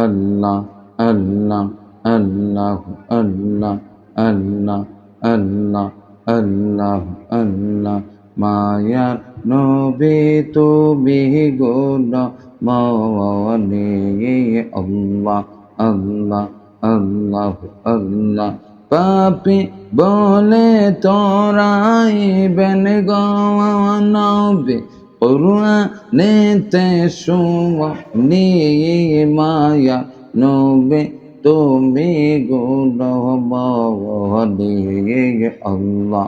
আল্লাহ আল্লাহ আল্লাহ আল্লাহ আল্লাহ আল্লাহ আল্লাহ আল্লাহ মায়ার নবী তুমি গুণ মনে আল্লাহ আল্লাহ আল্লাহ আল্লাহ পাপি বলে তোরাইবেন গো নবী কুরআনেতে শুনি মায়া নবী তুমি গুণ মনে আল্লাহ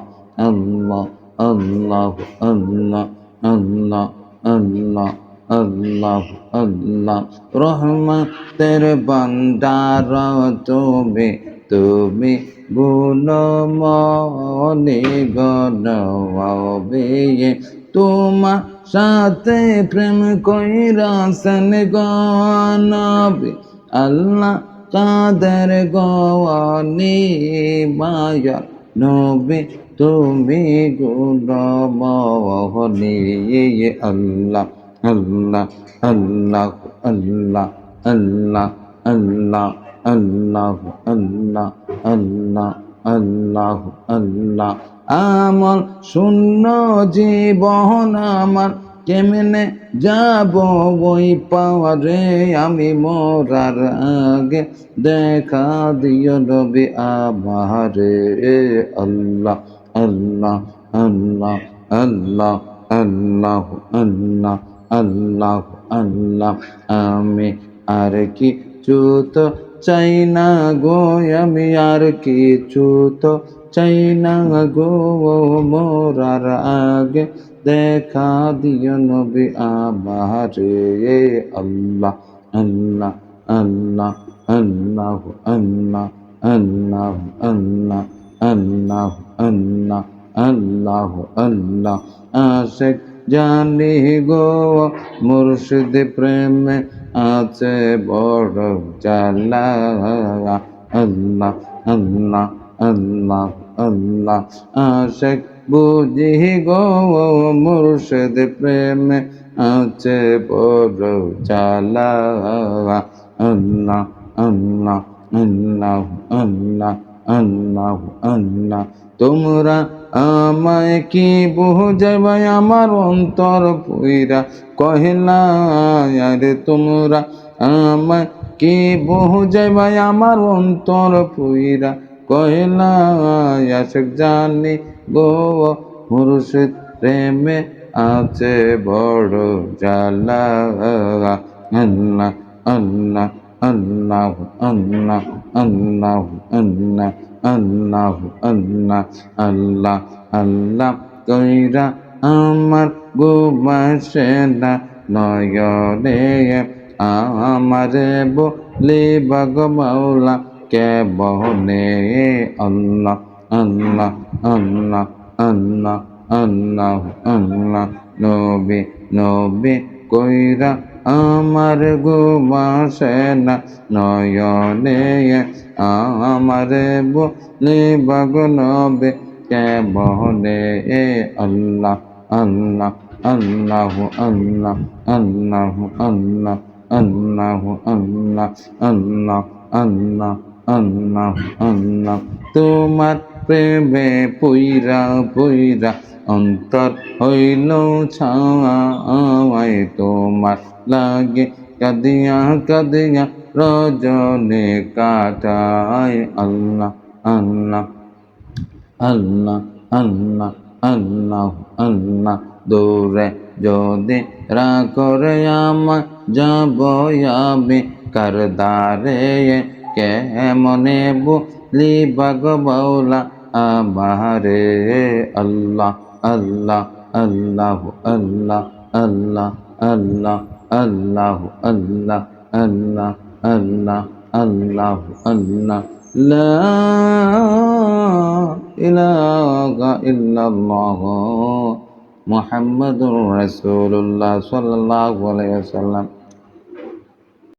আল্লাহ আল্লাহ আল্লাহ আল্লাহ আল্লাহ আল্লাহ আল্লাহ রহমতের ভান্ডার তুমি তুমি গুণমনে গণবে তোমার সাথে প্রেম কইরাছেন গণবে আল্লাহ কাদের গনি মায়া নবী তুমি গুণমনে আল্লাহ আল্লাহ আল্লাহ আল্লাহ আল্লাহ আল্লাহ আল্লাহ আল্লাহ আল্লাহ আল্লাহ আল্লাহ আমল শূন্য জীবন আমার কেমনে যাব ওই পাওয়ারে আমি মরার আগে দেখা দিও নবী আমারে আল্লাহ আল্লাহ আল্লাহ আল্লাহ আল্লাহ আল্লাহ আল্লাহ আল্লাহ আমি আর কিছু তো চাই না গো আমি আর কিছু তো চাই না গো মোরার আগে দেখা দিও নবী আমারে আল্লাহ আল্লাহ আল্লাহ আল্লাহ আল্লাহ আল্লাহ আল্লাহ আল্লাহ আল্লাহ আল্লাহ আল্লাহ আশিক জানি গো মুর্শিদ প্রেমে আছে বড় জালা আল্লাহ আল্লাহ আল্লাহ আল্লাহ আশিক বুঝি গো মুর্শিদ প্রেমে আছে বড় জালা আল্লাহ আল্লাহ আল্লাহ আল্লাহ আল্লাহ আল্লাহ তোমরা আমায় কি বুঝাইবা আমার অন্তর পুইরা কহিলা আরে তোমরা আমায় কি বুঝাইবা আমার অন্তর পুইরা কহিলা আশিক জানি গো মুর্শিদ প্রেমে আছে বড় জালা আল্লাহ আল্লাহ আল্লাহ আল্লাহ আল্লাহ আল্লাহ আল্লাহ আল্লাহ আল্লাহ আল্লাহ কইরা আমার ঘুমাসে না নয়নে আমারে বলি বাগ মাওলা কে বহনে আল্লাহ আল্লাহ আল্লাহ আল্লাহ আল্লাহ আল্লাহ নবী নবী কইরা আমার ঘুমাসে না নয়নে আমারে বলি বাগ নবে কে বহনে আল্লাহ আল্লাহ আল্লাহ আল্লাহ আল্লাহ আল্লাহ আল্লাহ আল্লাহ আল্লাহ আল্লাহ আল্লাহ আল্লাহ তোমার প্রেমে পুইরা পুইরা অন্তর হইল ছাওয়ায় তোমার লাগে কাদিয়া কাদিয়া রজনে কাটায় আল্লাহ আল্লাহ আল্লাহ আল্লাহ আল্লাহ আল্লাহ দূরে যদি রাখরে আমার যাব আমি কারদারে কেমনে বলি বাগ বাউলা আমারে আল্লাহ আল্লাহ আল্লাহ আল্লাহ আল্লাহ আল্লাহ আল্লাহ আল্লাহ আল্লাহ আল্লাহ আল্লাহ আল্লাহ লা ইলাহা ইল্লাল্লাহ মুহাম্মাদুর রাসূলুল্লাহ সাল্লাল্লাহু আলাইহি ওয়াসাল্লাম।